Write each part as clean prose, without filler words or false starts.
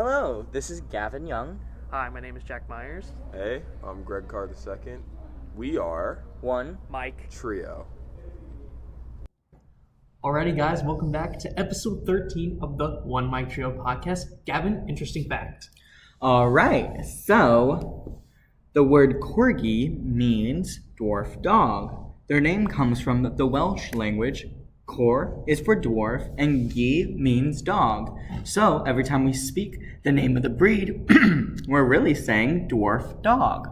Hello, this is Gavin Young. Hi, my name is Jack Myers. Hey, I'm Greg Carr II. We are One. Mike. Trio. Alrighty, guys, welcome back to episode 13 of the One Mike Trio podcast. Gavin, interesting fact. Alright, so the word corgi means dwarf dog. Their name comes from the Welsh language. Cor is for dwarf and gi means dog. So every time we speak the name of the breed, we're really saying dwarf dog.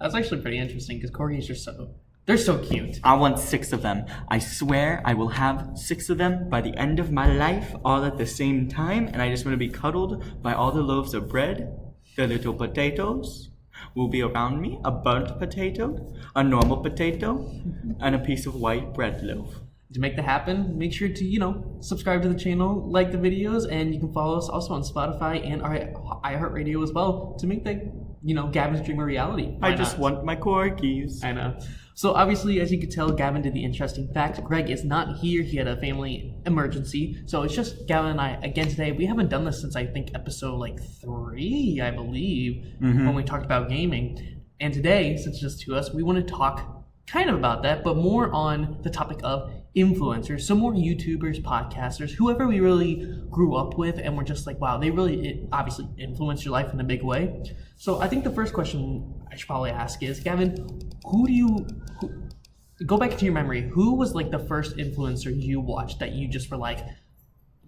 That's actually pretty interesting because corgis are they're so cute. I want 6 of them. I swear I will have 6 of them by the end of my life, all at the same time, and I just want to be cuddled by all the loaves of bread. The little potatoes will be around me, a burnt potato, a normal potato, and a piece of white bread loaf. To make that happen, make sure to, subscribe to the channel, like the videos, and you can follow us also on Spotify and our iHeartRadio as well to make that, Gavin's dream a reality. I just want my corgis. I know. So obviously, as you could tell, Gavin did the interesting fact. Greg is not here. He had a family emergency. So it's just Gavin and I again today. We haven't done this since I think episode 3, I believe, when we talked about gaming. And today, since it's just to us, we want to talk kind of about that, but more on the topic of influencers. So more YouTubers, podcasters, whoever we really grew up with and we're just like, wow, they really obviously influenced your life in a big way. So I think the first question I should probably ask is, Gavin, go back into your memory. Who was the first influencer you watched that you just were like,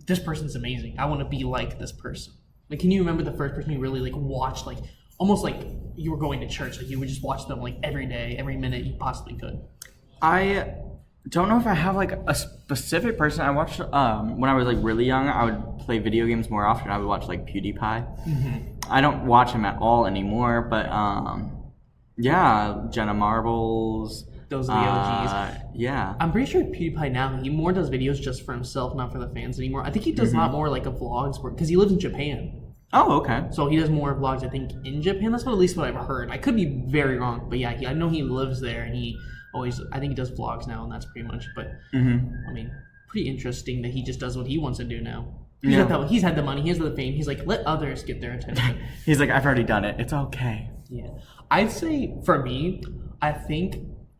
this person's amazing. I want to be like this person. Can you remember the first person you really watched, almost like you were going to church, you would just watch them every day, every minute you possibly could? I don't know if I have a specific person. I watched when I was really young, I would play video games more often. I would watch PewDiePie. I don't watch him at all anymore, but yeah, Jenna Marbles. Those are the OGs. Yeah. I'm pretty sure PewDiePie now, he more does videos just for himself, not for the fans anymore. I think he does a lot more vlogs because he lives in Japan. Oh, okay. So he does more vlogs, I think, in Japan. That's at least what I've heard. I could be very wrong, but yeah, I know he lives there, and I think he does vlogs now, and that's pretty much. But pretty interesting that he just does what he wants to do now. He's had the money, he has the fame. He's let others get their attention. He's I've already done it. It's okay. Yeah, I'd say for me, I think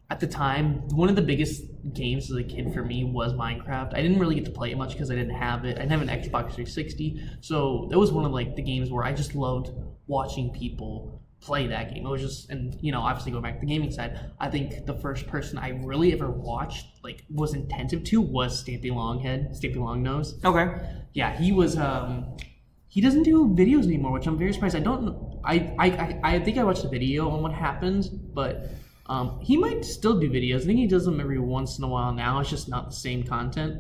at the time, one of the biggest games as a kid for me was Minecraft. I didn't really get to play it much because I didn't have it. I didn't have an Xbox 360. So it was one of the games where I just loved watching people play that game. It was just, and obviously going back to the gaming side, I think the first person I really ever watched, was attentive to was Stampy Longnose. Okay. Yeah, he was, he doesn't do videos anymore, which I'm very surprised. I don't know. I think I watched a video on what happened, but he might still do videos. I think he does them every once in a while now. It's just not the same content.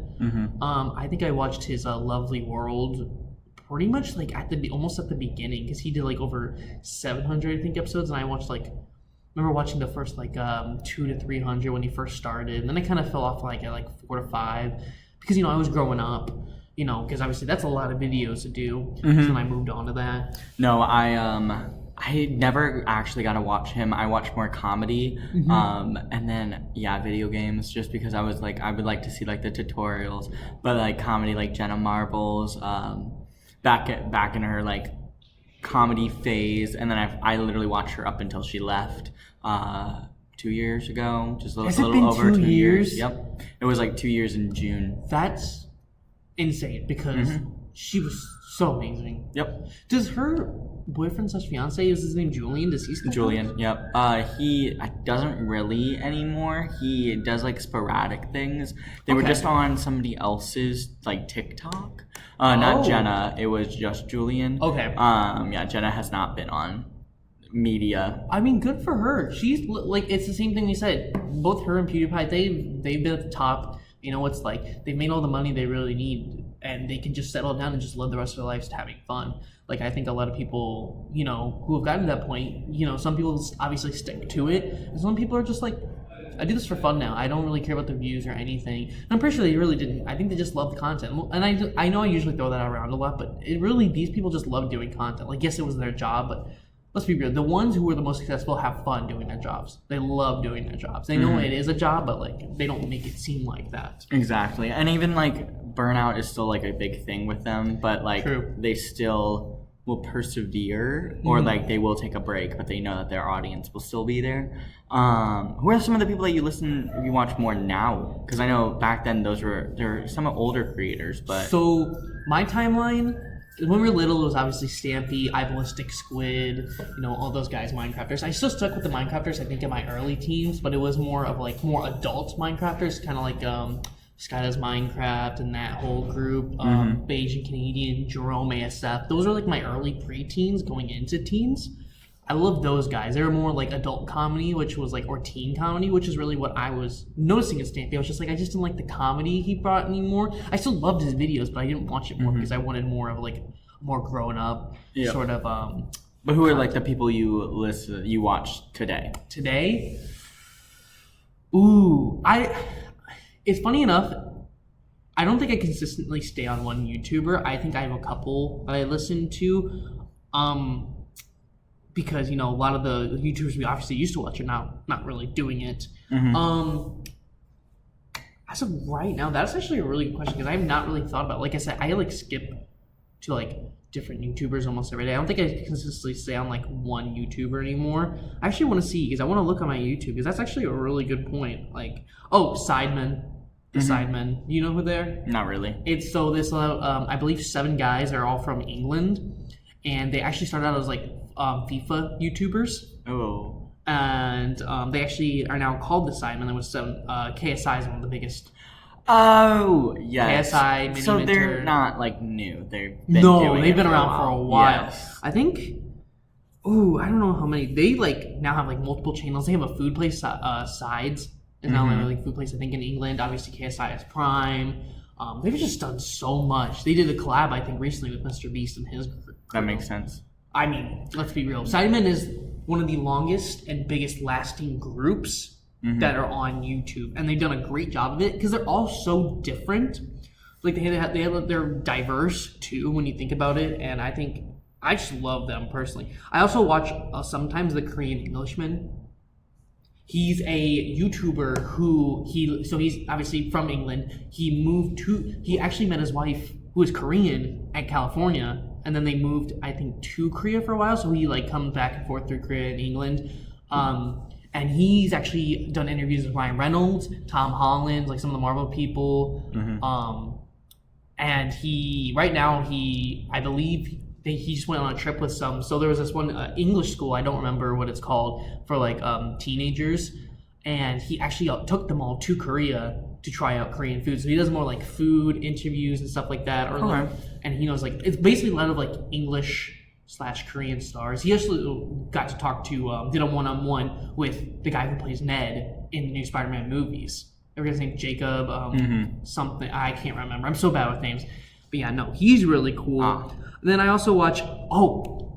I think I watched his Lovely World pretty much almost at the beginning because he did over 700 I think episodes, and I watched remember watching the first 200 to 300 when he first started, and then I kind of fell off at 4 to 5 because I was growing up. Because obviously that's a lot of videos to do. So then I moved on to that. No, I never actually got to watch him. I watched more comedy, and then video games. Just because I was I would like to see the tutorials, but comedy Jenna Marbles, back in her comedy phase, and then I literally watched her up until she left 2 years ago, just a little over 2 years. Yep, it was 2 years in June. That's insane because she was so amazing. Yep. Does her boyfriend / fiance, is his name Julian? Does he still Julian? Yep. He doesn't really anymore. He does sporadic things. They were just on somebody else's TikTok. Not Jenna. It was just Julian. Okay. Yeah, Jenna has not been on media. I mean, good for her. She's it's the same thing we said. Both her and PewDiePie, they've been at the top. It's they've made all the money they really need, and they can just settle down and just live the rest of their lives having fun. I think a lot of people, who have gotten to that point, some people obviously stick to it, and some people are just I do this for fun now. I don't really care about the views or anything. And I'm pretty sure they really didn't. I think they just love the content. And I know I usually throw that around a lot, but these people just love doing content. Yes, it was their job, but let's be real. The ones who are the most successful have fun doing their jobs. They love doing their jobs. They know it is a job, but like they don't make it seem like that. Exactly. And even like burnout is still like a big thing with them, but like they still will persevere, or like they will take a break, but they know that their audience will still be there. Who are some of the people that you watch more now? Because I know back then they're some older creators, but so my timeline when we were little, it was obviously Stampy, Ballistic Squid, all those guys, Minecrafters. I still stuck with the Minecrafters, I think, in my early teens, but it was more of like more adult Minecrafters, kind of like Skyla's Minecraft and that whole group, Beijing Canadian, Jerome ASF. Those are like my early preteens going into teens. I love those guys. They were more like adult comedy, which was like, or teen comedy, which is really what I was noticing in Stampy. I was just like, I just didn't like the comedy he brought anymore. I still loved his videos, but I didn't watch it more because I wanted more of like more grown up sort of. But who are like the people you watch today? Today, it's funny enough. I don't think I consistently stay on one YouTuber. I think I have a couple that I listen to. Because, a lot of the YouTubers we obviously used to watch are now not really doing it. As of right now, that's actually a really good question because I have not really thought about it. Like I said, I like skip to like different YouTubers almost every day. I don't think I consistently stay on like one YouTuber anymore. I actually want to see because I want to look on my YouTube because that's actually a really good point. Like, Sidemen. The Sidemen. You know who they're? Not really. It's so this, I believe 7 guys are all from England. And they actually started out as like FIFA YouTubers. Oh. And they actually are now called the Sidemen. There was some KSI is one of the biggest. Oh, yes. KSI, Mini so Minter. they're not like new. They've been around for a while. Yes. I think. I don't know how many. They like now have like multiple channels. They have a food place, Sides. Is now like a food place. I think in England. Obviously, KSI is Prime. They've just done so much. They did a collab, I think, recently with Mr. Beast and his group. That makes sense. I mean, let's be real. Sidemen is one of the longest and biggest lasting groups that are on YouTube, and they've done a great job of it because they're all so different. Like they're diverse too when you think about it, and I think I just love them personally. I also watch sometimes the Korean Englishman. He's a YouTuber who he's obviously from England. He actually met his wife, who is Korean, at California. And then they moved, I think, to Korea for a while. So he like comes back and forth through Korea and England. And he's actually done interviews with Ryan Reynolds, Tom Holland, like some of the Marvel people. And I believe he just went on a trip with some. So there was this one English school, I don't remember what it's called, for like teenagers. And he actually took them all to Korea to try out Korean food. So he does more like food interviews and stuff like that. And he knows like, it's basically a lot of like English/Korean stars. He actually got to talk to, did a one-on-one with the guy who plays Ned in the new Spider-Man movies. Everybody's named Jacob, something, I can't remember. I'm so bad with names. But yeah, no, he's really cool. And then I also watch,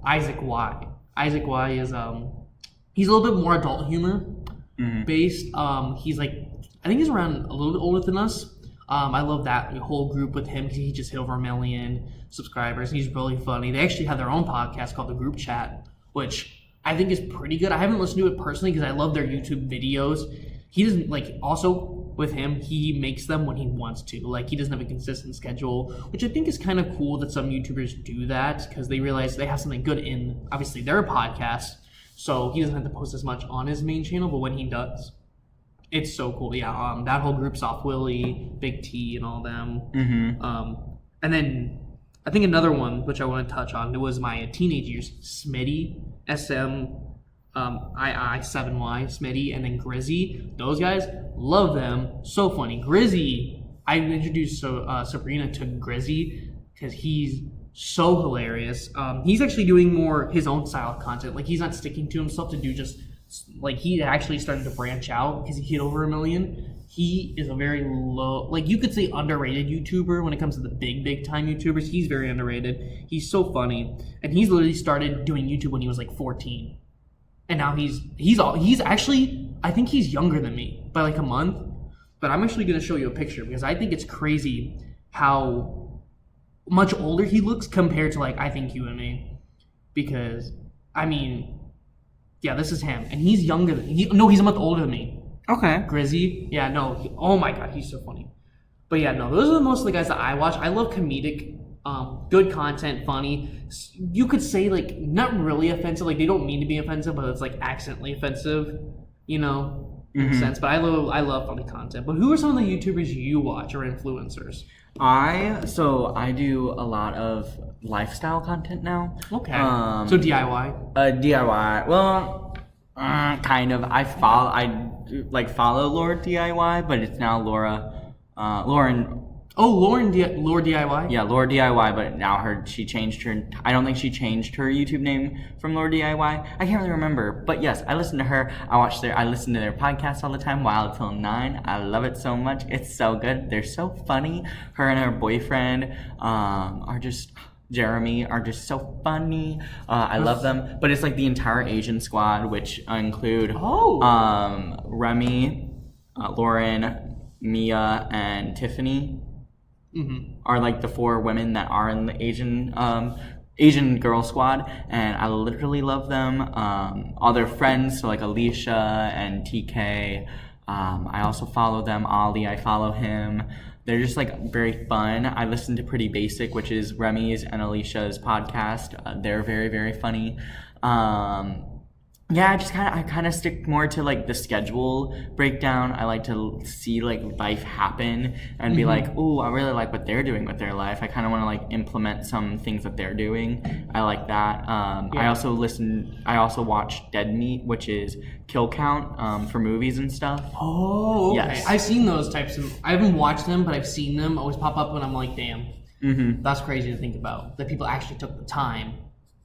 Isaac Y. Isaac Y is, he's a little bit more adult humor based. He's like, I think he's around a little bit older than us. I love that whole group with him because he just hit over 1 million subscribers. He's really funny. They actually have their own podcast called The Group Chat, which I think is pretty good. I haven't listened to it personally because I love their YouTube videos. He doesn't also with him, he makes them when he wants to. Like he doesn't have a consistent schedule, which I think is kind of cool that some YouTubers do that because they realize they have something good in obviously their podcast. So he doesn't have to post as much on his main channel, but when he does, it's so cool. Yeah, that whole group, Soft Willie, Big T, and all them. And then I think another one which I want to touch on, it was my teenage years, Smitty, II7Y, Smitty, and then Grizzy. Those guys, love them. So funny. Grizzy, I introduced Sabrina to Grizzy because he's so hilarious. He's actually doing more his own style of content. Like he's not sticking to himself to do just like he actually started to branch out because he hit over 1 million. He is a very low, like you could say underrated YouTuber when it comes to the big time YouTubers. He's very underrated. He's so funny, and he's literally started doing YouTube when he was like 14, and now he's actually, I think he's younger than me by like a month. But I'm actually gonna show you a picture because I think it's crazy how much older he looks compared to like I think you and me, because I mean, yeah, this is him, and he's younger than he's a month older than me. Okay. Grizzy, yeah, no, oh my god, he's so funny. But yeah, no, those are most of the guys that I watch. I love comedic, good content, funny. You could say like not really offensive, like they don't mean to be offensive, but it's like accidentally offensive, in a sense. But I love funny content. But who are some of the YouTubers you watch or influencers? I do a lot of lifestyle content now. Okay. So DIY. DIY. Well, kind of. I follow Lord DIY, but it's now Lauren. Oh, Lord DIY. Yeah, Laura DIY, but now she changed her. I don't think she changed her YouTube name from Laura DIY. I can't really remember, but yes, I listen to her. I listen to their podcast all the time. Wild Till 9. I love it so much. It's so good. They're so funny. Her and her boyfriend Jeremy are just so funny. I love them. But it's like the entire Asian squad, which include Remy, Lauren, Mia, and Tiffany. Are like the 4 women that are in the Asian girl squad, and I literally love them. All their friends, so like Alicia and TK. I also follow them. Ollie, I follow him. They're just like very fun. I listen to Pretty Basic, which is Remy's and Alicia's podcast. They're very, very funny. Yeah, I kind of stick more to like the schedule breakdown. I like to see like life happen and be like, oh, I really like what they're doing with their life. I kind of want to like implement some things that they're doing. I like that. I also watch Dead Meat, which is kill count for movies and stuff. Oh, okay. Yes. I've seen those types of. I haven't watched them, but I've seen them always pop up when I'm like, damn, that's crazy to think about. That people actually took the time.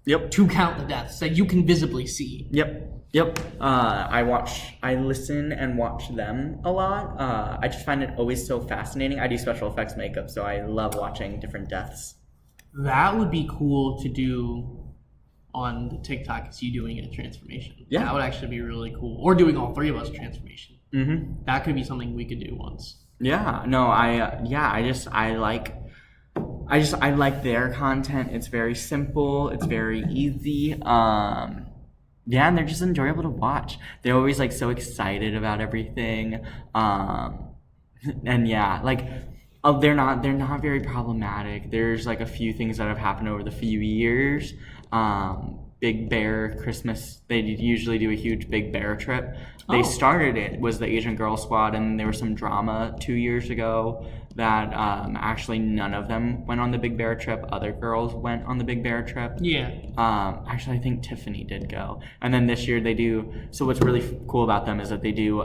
Yep. To count the deaths that you can visibly see. Yep. I listen and watch them a lot. I just find it always so fascinating. I do special effects makeup, so I love watching different deaths. That would be cool to do on the TikTok. Is you doing a transformation? Yeah, that would actually be really cool. Or doing all 3 of us transformation. That could be something we could do once. Yeah. No. I like their content. It's very simple. It's very easy. Yeah, and they're just enjoyable to watch. They're always like so excited about everything. And yeah, like they're not very problematic. There's like a few things that have happened over the few years. Big Bear Christmas, they usually do a huge Big Bear trip. They started it, was the Asian Girl Squad, and there was some drama 2 years ago that actually none of them went on the Big Bear trip. Other girls went on the Big Bear trip. Yeah. Actually, I think Tiffany did go. And then this year they do, so what's really cool about them is that they do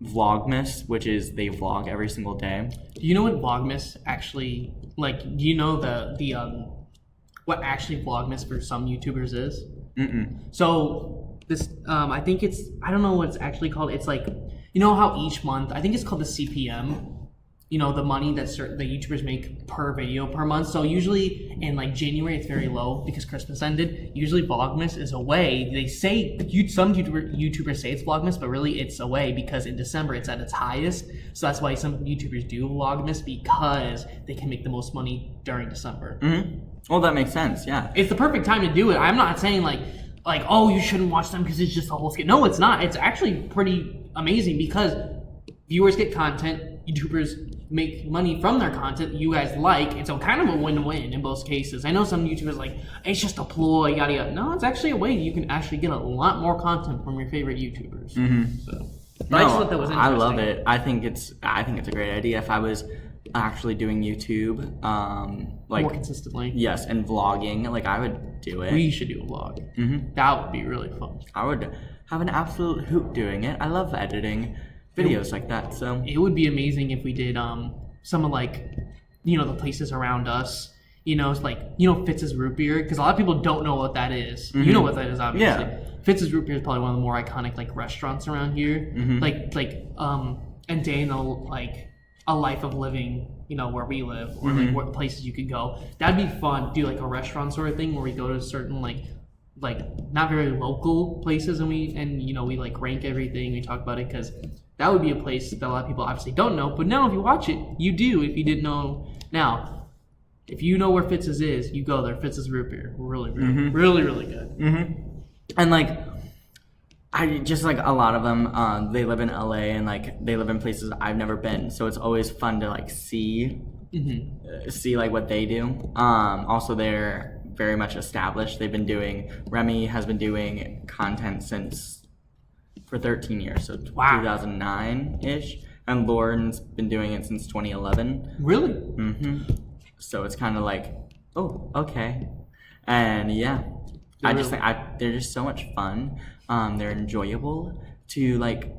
Vlogmas, which is they vlog every single day. Do you know what Vlogmas actually, like, do you know the what actually Vlogmas for some YouTubers is? So this, I think it's, I don't know what it's actually called. It's like, you know how each month, I think it's called the CPM, the money that the YouTubers make per video per month. So usually in like January, it's very low because Christmas ended. Usually Vlogmas is a way, they say, some YouTubers say it's Vlogmas, but really it's a way because in December it's at its highest. So that's why some YouTubers do Vlogmas, because they can make the most money during December. Well, that makes sense, yeah. It's the perfect time to do it. I'm not saying like, oh, you shouldn't watch them because it's just a whole skit. No, it's not. It's actually pretty amazing because viewers get content, YouTubers make money from their content that you guys like. It's a kind of a win-win in both cases. I know some YouTubers like, it's just a ploy, yada yada. No, it's actually a way you can actually get a lot more content from your favorite YouTubers. So, no, I just thought that was interesting. I love it. I think it's a great idea. If I was actually doing YouTube, like more consistently. Yes, and vlogging, like I would do it. We should do a vlog. That would be really fun. I would have an absolute hoot doing it. I love editing videos like that. So it would be amazing if we did some of like, the places around us. It's like, Fitz's Root Beer, because a lot of people don't know what that is. You know what that is, obviously. Yeah. Fitz's Root Beer is probably one of the more iconic like restaurants around here. And day in a life of living, where we live, or like what places you could go. That'd be fun. Do like a restaurant sort of thing where we go to certain like not very local places, and we like rank everything. We talk about it, because that would be a place that a lot of people obviously don't know. But now if you watch it, you do. If you didn't know now, if you know where Fitz's is, you go there. Fitz's root beer, really really good. And like, I just like a lot of them. They live in LA and like they live in places I've never been, so it's always fun to like see like what they do. Also, they're very much established. Remy has been doing content for 13 years, so 2009-ish, and Lauren's been doing it since 2011. Really? So it's kind of like, oh, okay. And yeah, I just think they're just so much fun. They're enjoyable to like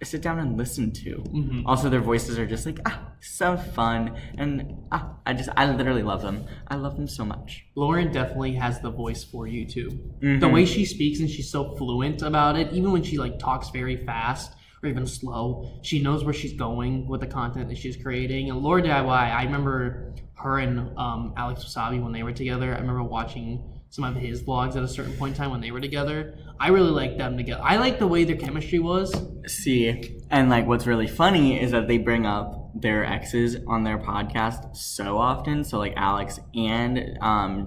sit down and listen to. Also, their voices are just like so fun, and I literally love them. I love them so much. Lauren definitely has the voice for YouTube. The way she speaks, and she's so fluent about it, even when she like talks very fast or even slow, she knows where she's going with the content that she's creating. And Laura DIY, I remember her and Alex Wasabi when they were together. I remember watching some of his vlogs at a certain point in time when they were together. I really liked them together. I like the way their chemistry was. See, and like what's really funny is that they bring up their exes on their podcast so often. So like Alex and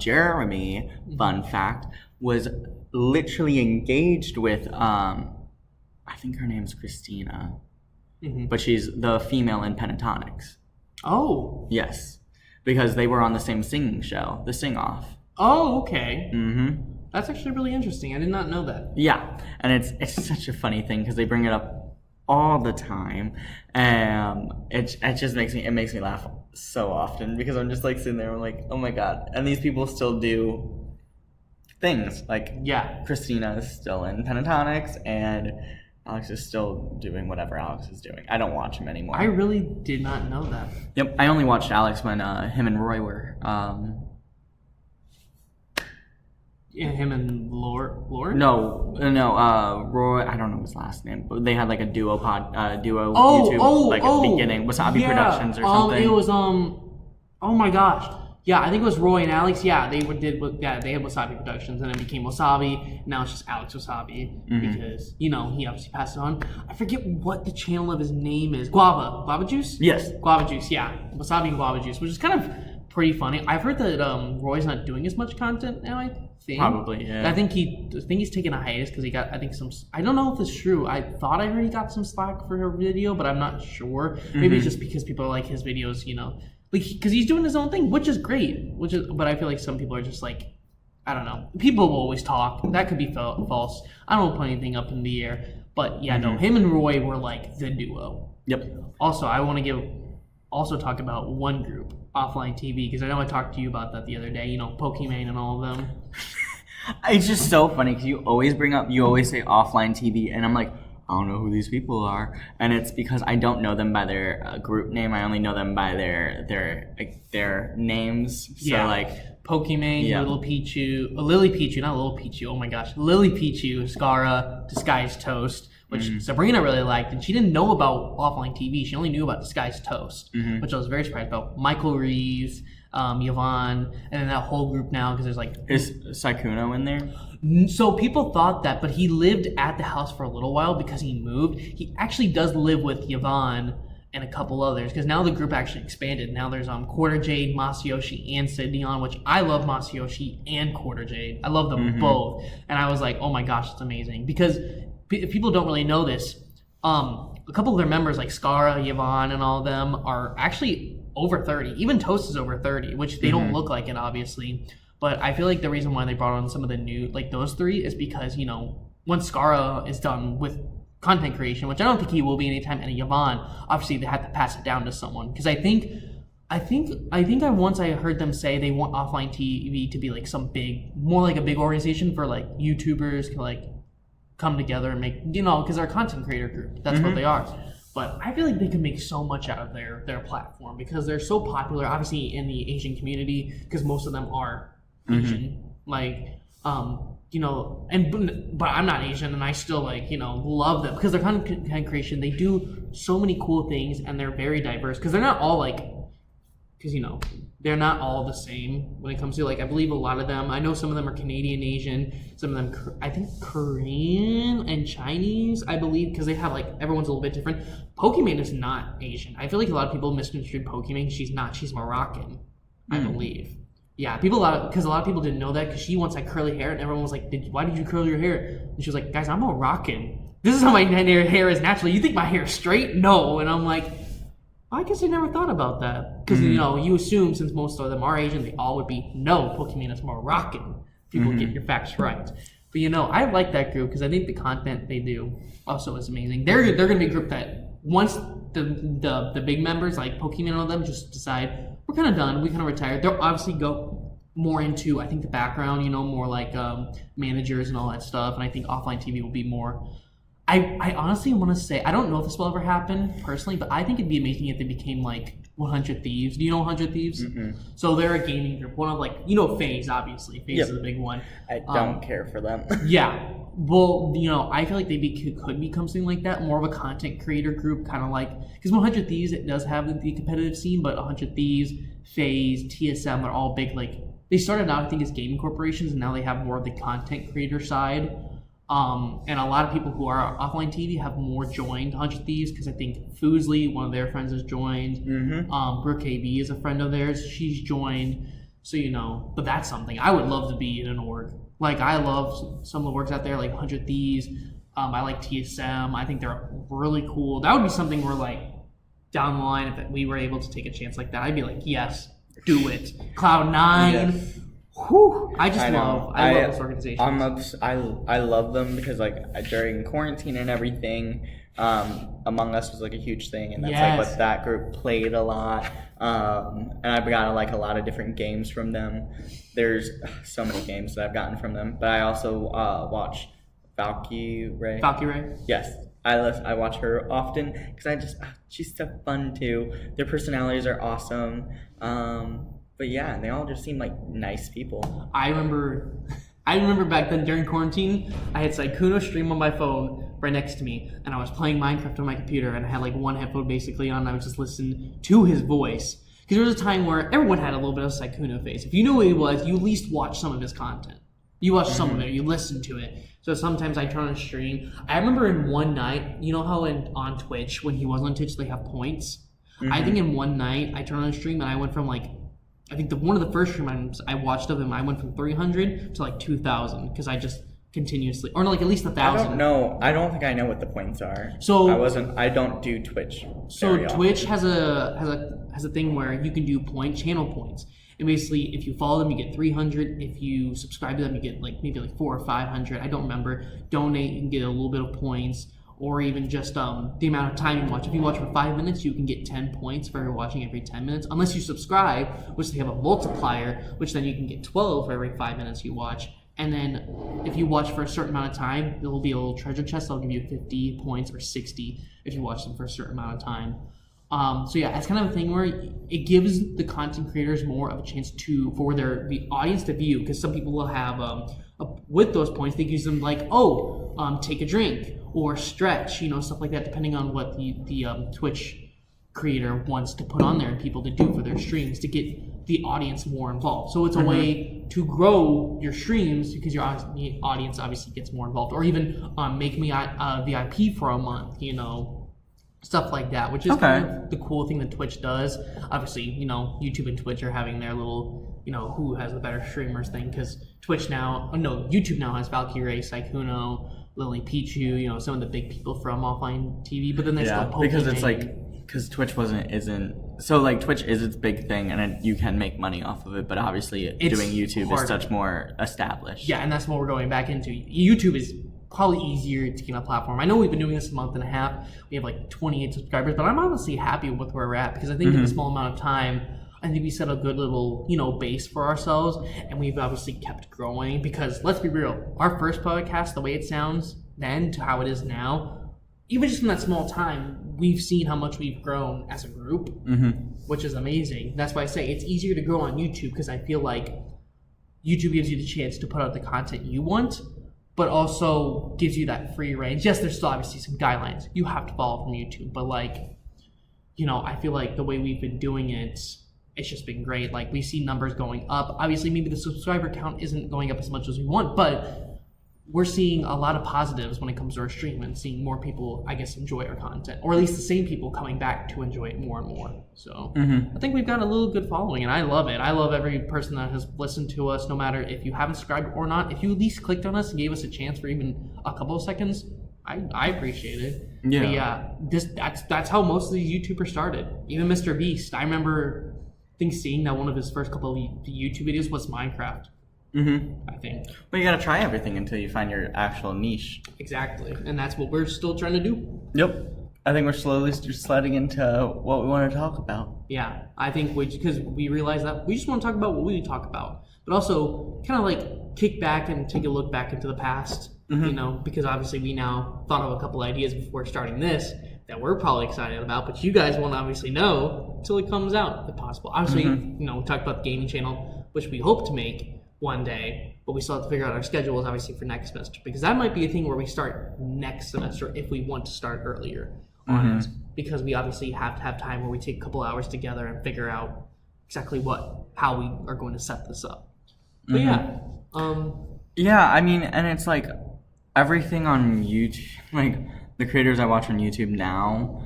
Jeremy, fun fact, was literally engaged with I think her name's Christina, but she's the female in Pentatonics. Oh. Yes, because they were on the same singing show, The Sing Off. Oh, okay. That's actually really interesting. I did not know that. Yeah, and it's such a funny thing because they bring it up all the time, and it just makes me laugh so often because I'm just like sitting there, I'm like, oh my god, and these people still do things like Christina is still in Pentatonics and Alex is still doing whatever Alex is doing. I don't watch him anymore. I really did not know that. Yep, I only watched Alex when him and Roy were. Him and Lauren? No, Roy. I don't know his last name, but they had like a duo YouTube, at the beginning, Wasabi Productions or something. It was oh my gosh. Yeah, I think it was Roy and Alex. Yeah, they had Wasabi Productions, and it became Wasabi. Now it's just Alex Wasabi because he obviously passed it on. I forget what the channel of his name is. Guava Juice. Yes, Guava Juice. Yeah, Wasabi and Guava Juice, which is kind of pretty funny. I've heard that Roy's not doing as much content now. I think probably. Yeah. I think he's taking a hiatus because he got some. I don't know if it's true. I thought I heard he got some slack for her video, but I'm not sure. Maybe it's just because people like his videos. Because he's doing his own thing, which is great. But I feel like some people are just like, I don't know. People will always talk. That could be false. I don't want to put anything up in the air. But yeah, no, him and Roy were like the duo. Yep. Also, I want to talk about one group, Offline TV, because I know I talked to you about that the other day. Pokimane and all of them. It's just so funny because you always say Offline TV, and I'm like, I don't know who these people are, and it's because I don't know them by their group name. I only know them by their names. So like Pokimane, Lily Pichu, not Little Pichu. Oh my gosh, Lily Pichu, Scara, Disguised Toast, which Sabrina really liked, and she didn't know about Offline TV. She only knew about Disguised Toast, which I was very surprised about. Michael Reeves, Yvonne, and then that whole group now because there's like is Saikuno in there? So people thought that, but he lived at the house for a little while because he moved. He actually does live with Yvonne and a couple others because now the group actually expanded. Now there's Quarter Jade, Masayoshi, and Sydney on, which I love Masayoshi and Quarter Jade. I love them both, and I was like, oh my gosh, it's amazing because people don't really know this. A couple of their members like Scara, Yvonne, and all of them are actually over 30. Even Toast is over 30, which they don't look like it, obviously. But I feel like the reason why they brought on some of the new, like those three, is because, once Scara is done with content creation, which I don't think he will be anytime, and Yvonne, obviously they have to pass it down to someone. Because I think once I heard them say they want Offline TV to be like more like a big organization for like YouTubers to like come together and make, because they're a content creator group. That's what they are. But I feel like they can make so much out of their platform because they're so popular, obviously, in the Asian community, because most of them are Asian. Like, but I'm not Asian, and I still, love them because their content creation, they do so many cool things, and they're very diverse because they're not all, they're not all the same when it comes to, I believe a lot of them, I know some of them are Canadian Asian, some of them, I think, Korean and Chinese, I believe, because they have, everyone's a little bit different. Pokimane is not Asian. I feel like a lot of people misconstrued Pokimane. She's not. She's Moroccan. I believe. Yeah, because a lot of people didn't know that because she once had curly hair and everyone was like, why did you curl your hair? And she was like, guys, I'm Moroccan. This is how my hair is naturally. You think my hair is straight? No. And I'm like, I guess I never thought about that. Because, you assume since most of them are Asian, they all would be, no, Pokemon is Moroccan. People get your facts right. But, I like that group because I think the content they do also is amazing. They're going to be a group that once the big members, like Pokemon and all them, just decide, we're kind of done, we kind of retire. They'll obviously go more into, I think, the background, more like managers and all that stuff. And I think offline TV will be more... I honestly want to say, I don't know if this will ever happen personally, but I think it'd be amazing if they became like 100 Thieves. Do you know 100 Thieves? Mm-mm. So they're a gaming group. One of FaZe, obviously. FaZe is the big one. I don't care for them. Yeah. Well, I feel like they could become something like that, more of a content creator group, kind of like, because 100 Thieves, it does have the competitive scene, but 100 Thieves, FaZe, TSM are all big, they started out, I think, as gaming corporations, and now they have more of the content creator side. And a lot of people who are offline TV have more joined 100 Thieves because I think Foosley, one of their friends, has joined. Brooke AB is a friend of theirs. She's joined. So, but that's something. I would love to be in an org. I love some of the orgs out there, like 100 Thieves. I like TSM. I think they're really cool. That would be something where, down the line, if we were able to take a chance like that, I'd be like, yes, do it. Cloud9. Yes. Whew, I love this organization. I love them because during quarantine and everything, Among Us was a huge thing, and that's what that group played a lot. And I've gotten a lot of different games from them. There's so many games that I've gotten from them, but I also watch Valkyrae. Valkyrae? Yes. I watch her often because she's so fun too. Their personalities are awesome. But yeah, they all just seem like nice people. I remember back then during quarantine, I had Sykkuno stream on my phone right next to me, and I was playing Minecraft on my computer, and I had one headphone basically on, and I would just listen to his voice. Because there was a time where everyone had a little bit of Sykkuno face. If you knew who he was, you at least watched some of his content. You watched some of it, you listened to it. So sometimes I turn on a stream. I remember in one night, you know how on Twitch, when he was on Twitch, they have points? I think in one night, I turned on a stream, and I went from I think one of the first streams I watched of him, I went from 300 to 2,000 because I just continuously, or at least 1,000. I don't know. I don't think I know what the points are. So I don't do Twitch. So Twitch has a thing where you can do channel points, and basically if you follow them, you get 300. If you subscribe to them, you get maybe 400 or 500. I don't remember. Donate, you can get a little bit of points. Or even just the amount of time you watch. If you watch for 5 minutes, you can get 10 points for watching every 10 minutes. Unless you subscribe, which they have a multiplier, which then you can get 12 for every 5 minutes you watch. And then if you watch for a certain amount of time, there will be a little treasure chest that'll give you 50 points or 60 if you watch them for a certain amount of time. So yeah, it's kind of a thing where it gives the content creators more of a chance for the audience to view, because some people will have with those points, they use them take a drink or stretch, stuff like that, depending on what the Twitch creator wants to put on there and people to do for their streams to get the audience more involved. So it's a way to grow your streams because your audience obviously gets more involved, or even make me a VIP for a month, stuff like that, which is kind of the cool thing that Twitch does. Obviously, YouTube and Twitch are having their little, who has the better streamers thing, because YouTube now has Valkyrae, Sykkuno, Lily Pichu, some of the big people from offline TV, but then they still because it's because Twitch Twitch is its big thing, and you can make money off of it, but obviously doing YouTube is such more established. Yeah, and that's what we're going back into. YouTube is probably easier to get on a platform. I know we've been doing this a month and a half. We have 28 subscribers, but I'm honestly happy with where we're at, because I think in a small amount of time, I think we set a good little, base for ourselves, and we've obviously kept growing, because let's be real, our first podcast, the way it sounds then to how it is now, even just in that small time, we've seen how much we've grown as a group, which is amazing. That's why I say it's easier to grow on YouTube, because I feel like YouTube gives you the chance to put out the content you want, but also gives you that free range. Yes, there's still obviously some guidelines you have to follow from YouTube, but I feel like the way we've been doing it, it's just been great. We see numbers going up. Obviously, maybe the subscriber count isn't going up as much as we want, but we're seeing a lot of positives when it comes to our stream and seeing more people, I guess, enjoy our content, or at least the same people coming back to enjoy it more and more. So I think we've got a little good following, and I love it. I love every person that has listened to us, no matter if you haven't subscribed or not. If you at least clicked on us and gave us a chance for even a couple of seconds, I appreciate it. Yeah. But yeah, that's how most of these YouTubers started. Even Mr. Beast, I remember seeing that one of his first couple of YouTube videos was Minecraft. I think. But you gotta try everything until you find your actual niche. Exactly, and that's what we're still trying to do. Yep. I think we're slowly just sliding into what we want to talk about. Yeah, I think because we realize that we just want to talk about what we talk about, but also kind of like kick back and take a look back into the past. You know, because obviously we now thought of a couple ideas before starting this that we're probably excited about, but you guys won't obviously know until it comes out, if possible. Obviously, you know, we talked about the gaming channel, which we hope to make one day, but we still have to figure out our schedules obviously for next semester, because that might be a thing where we start next semester if we want to start earlier on it, because we obviously have to have time where we take a couple hours together and figure out exactly how we are going to set this up. But yeah, I mean, and it's like everything on YouTube, like the creators I watch on YouTube now,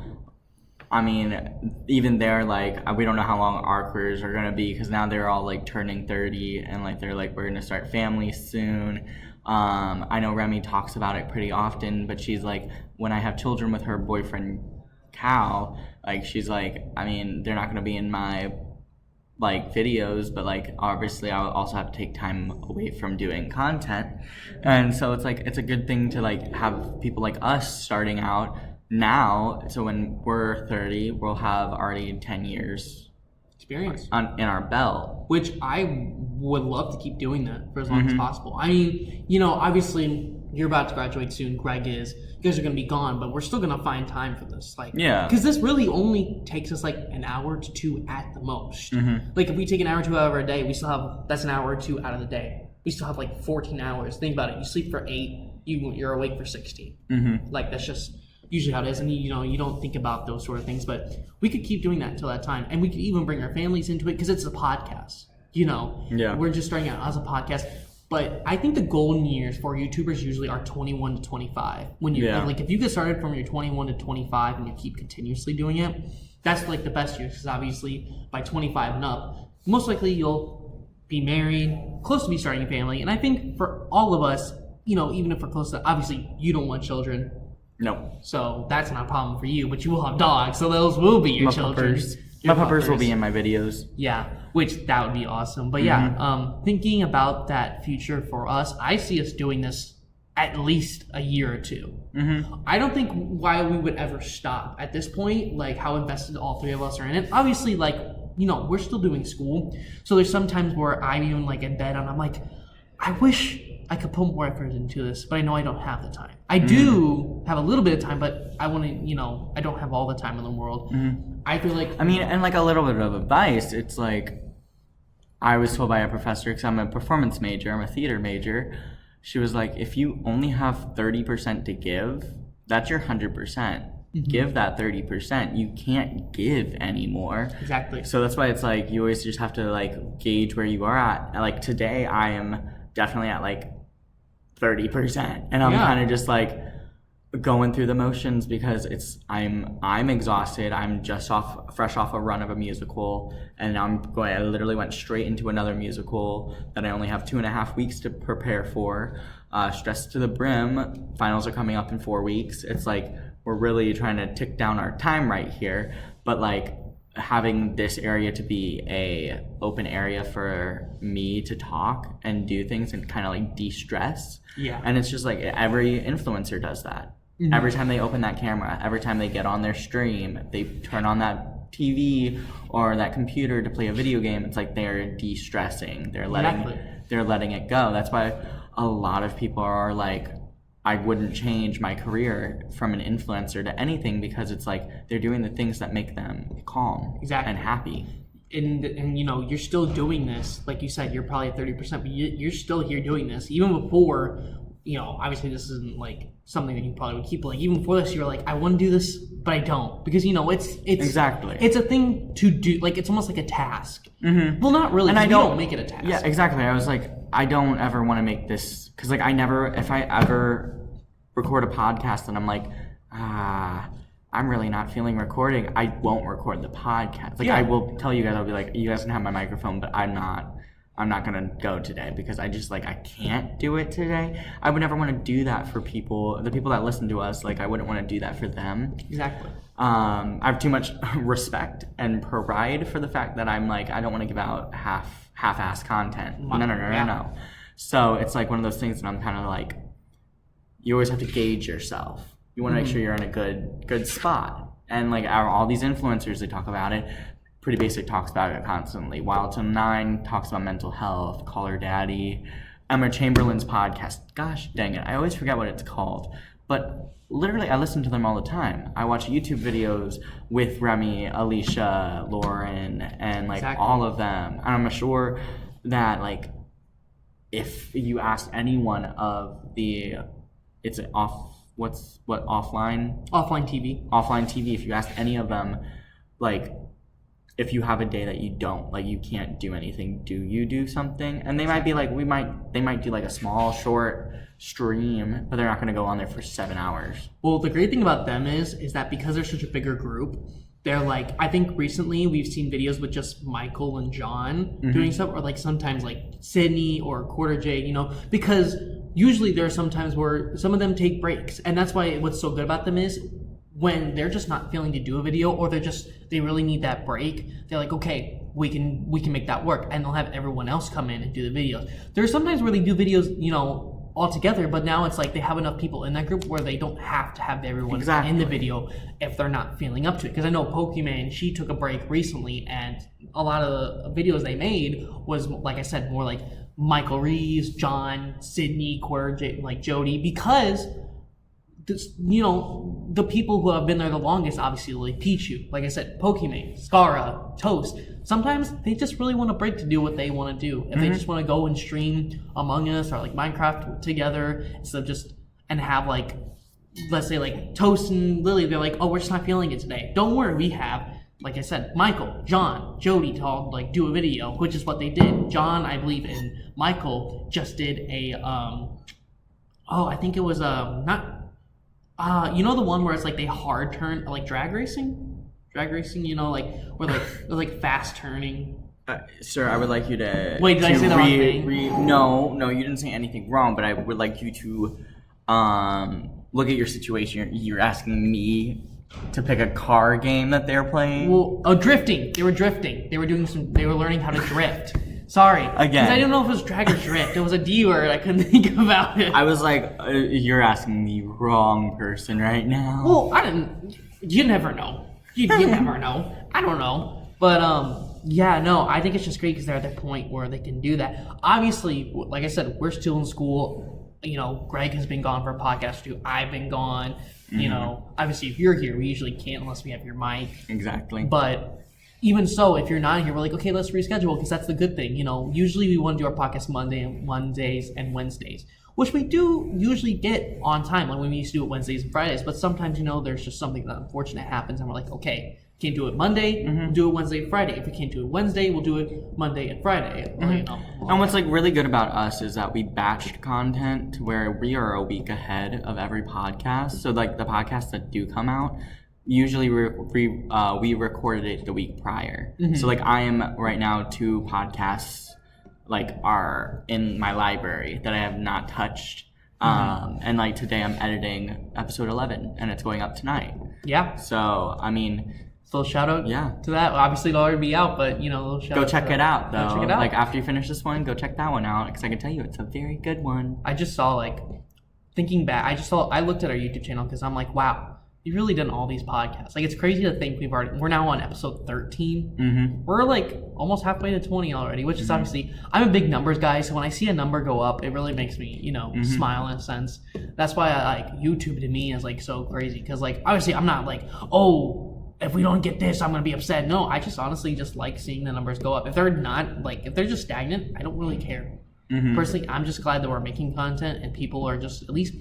I mean, even they're like, we don't know how long our careers are gonna be, because now they're all like turning 30 and like they're like, we're gonna start families soon. I know Remy talks about it pretty often, but she's like, when I have children with her boyfriend Cal, like she's like, I mean, they're not gonna be in my like videos, but like obviously I'll also have to take time away from doing content, and so it's like it's a good thing to like have people like us starting out now, so when we're 30 we'll have already 10 years experience in our belt, which I would love to keep doing that for as long as possible. I mean, you know, obviously you're about to graduate soon, Greg is, you guys are going to be gone, but we're still going to find time for this, like, because this really only takes us like an hour to 2 at the most. Like if we take an hour or 2 out of our day, we still have, that's an hour or 2 out of the day, we still have like 14 hours. Think about it, you sleep for 8, you're awake for 16. Like that's just usually how it is, and you know, you don't think about those sort of things, but we could keep doing that until that time, and we could even bring our families into it, because it's a podcast, you know. We're just starting out as a podcast, but I think the golden years for YouTubers usually are 21 to 25. When you like, if you get started from your 21 to 25 and you keep continuously doing it, that's like the best years, because obviously by 25 and up, most likely you'll be married, close to be starting a family, and I think for all of us, you know, even if we're close to, obviously you don't want children. No. So that's not a problem for you, but you will have dogs, so those will be your children. My puppers will be in my videos. Yeah, which that would be awesome. But thinking about that future for us, I see us doing this at least a year or 2. I don't think why we would ever stop at this point, like how invested all 3 of us are in it. Obviously, like, you know, we're still doing school, so there's some times where I'm even like in bed and I'm like, I wish I could put more effort into this, but I know I don't have the time. I do have a little bit of time, but I want to, you know, I don't have all the time in the world. I feel like, I mean, and like a little bit of advice, it's like, I was told by a professor, because I'm a performance major, I'm a theater major, she was like, if you only have 30% to give, that's your 100%. Give that 30%. You can't give anymore. Exactly. So that's why it's like, you always just have to like gauge where you are at. Like today, I am definitely at like 30%, and I'm kind of just like going through the motions, because I'm exhausted. I'm just fresh off a run of a musical, and I literally went straight into another musical that I only have 2.5 weeks to prepare for. Stressed to the brim. Finals are coming up in 4 weeks. It's like we're really trying to tick down our time right here, but like having this area to be a open area for me to talk and do things and kind of like de-stress. And it's just like every influencer does that. Every time they open that camera, every time they get on their stream, they turn on that TV or that computer to play a video game, it's like they're de-stressing. They're letting it go. That's why a lot of people are like, I wouldn't change my career from an influencer to anything, because it's like they're doing the things that make them calm and happy. And you know, you're still doing this, like you said, you're probably at 30%, but you're still here doing this even before obviously this isn't like something that you probably would keep. Like even before this, you were like, I want to do this, but I don't because it's exactly it's a thing to do. Like it's almost like a task. Mm-hmm. Well, not really. And I don't make it a task. Yeah, exactly. I was like, I don't ever want to make this because like if I ever record a podcast and I'm like, I'm really not feeling recording, I won't record the podcast. Like I will tell you guys, I'll be like, you guys can have my microphone, but I'm not gonna go today because I just like I can't do it today. I would never want to do that for the people that listen to us. Like I wouldn't want to do that for them. Exactly. I have too much respect and pride for the fact that I'm like I don't want to give out half-ass content. No. So it's like one of those things that I'm kind of like, you always have to gauge yourself. You want to make sure you're in a good spot. And like all these influencers, they talk about it. Pretty Basic talks about it constantly. Wild Till 9 talks about mental health. Call Her Daddy. Emma Chamberlain's podcast. Gosh dang it, I always forget what it's called. But literally, I listen to them all the time. I watch YouTube videos with Remy, Alicia, Lauren, and like all of them. And I'm sure that like if you asked anyone of offline TV, if you asked any of them, like if you have a day that you don't like you can't do anything, do you do something? And they might be like they might do like a small short stream, but they're not going to go on there for 7 hours. Well, the great thing about them is that because they're such a bigger group, they're like, I think recently we've seen videos with just Michael and John doing stuff, or like sometimes like Sydney or Quarter J, because usually there are some times where some of them take breaks. And that's why what's so good about them is when they're just not feeling to do a video, or they really need that break, they're like, okay, we can make that work. And they'll have everyone else come in and do the videos. There's sometimes where they do videos, all together, but now it's like they have enough people in that group where they don't have to have everyone in the video if they're not feeling up to it. Because I know Pokemon, she took a break recently, and a lot of the videos they made was, like I said, more like Michael Reeves, John, Sydney, Quarter J, like Jody, because the people who have been there the longest, obviously, like Pichu, like I said, Pokemon, Scara, Toast. Sometimes they just really want a break to do what they want to do. If they just want to go and stream Among Us or like Minecraft together instead of just and have like, let's say like Toast and Lily, they're like, oh, we're just not feeling it today. Don't worry, we have, like I said, Michael, John, Jody to all like do a video, which is what they did. John, I believe, and Michael just did a I think it was not. The one where it's like they hard turn, like drag racing, like where like fast turning. Sir, I would like you to. Wait, did I say the wrong thing? No, you didn't say anything wrong. But I would like you to look at your situation. You're asking me to pick a car game that they're playing. Well, drifting. They were drifting. They were learning how to drift. Sorry. Again. Because I didn't know if it was drag or drift. It was a D word. I couldn't think about it. I was like, you're asking the wrong person right now. Well, I didn't. You never know. You never know. I don't know. But, I think it's just great because they're at the point where they can do that. Obviously, like I said, we're still in school. Greg has been gone for a podcast too. I've been gone. Obviously, if you're here, we usually can't unless we have your mic. Exactly. But even so, if you're not here, we're like, okay, let's reschedule because that's the good thing. Usually we want to do our podcast Mondays and Wednesdays, which we do usually get on time. Like when we used to do it Wednesdays and Fridays, but sometimes, there's just something that unfortunate happens and we're like, okay, can't do it Monday, we'll do it Wednesday and Friday. If we can't do it Wednesday, we'll do it Monday and Friday. And what's like really good about us is that we batched content to where we are a week ahead of every podcast. So like the podcasts that do come out, usually we recorded it the week prior. So like I am right now 2 podcasts like are in my library that I have not touched. And like today I'm editing episode 11 and it's going up tonight. Yeah. So I mean, so shout out to that. Obviously it'll already be out, but go check it out though. Go check it out. Like after you finish this one, go check that one out because I can tell you it's a very good one. I just saw thinking back, I looked at our YouTube channel because I'm like, wow, you've really done all these podcasts. Like it's crazy to think we're now on episode 13. We're like almost halfway to 20 already, which is obviously, I'm a big numbers guy, so when I see a number go up, it really makes me, smile in a sense. That's why I like YouTube to me is like so crazy because like obviously I'm not like, oh, if we don't get this, I'm gonna be upset. No, I just honestly just like seeing the numbers go up. If they're not if they're just stagnant, I don't really care. Personally, I'm just glad that we're making content and people are just at least,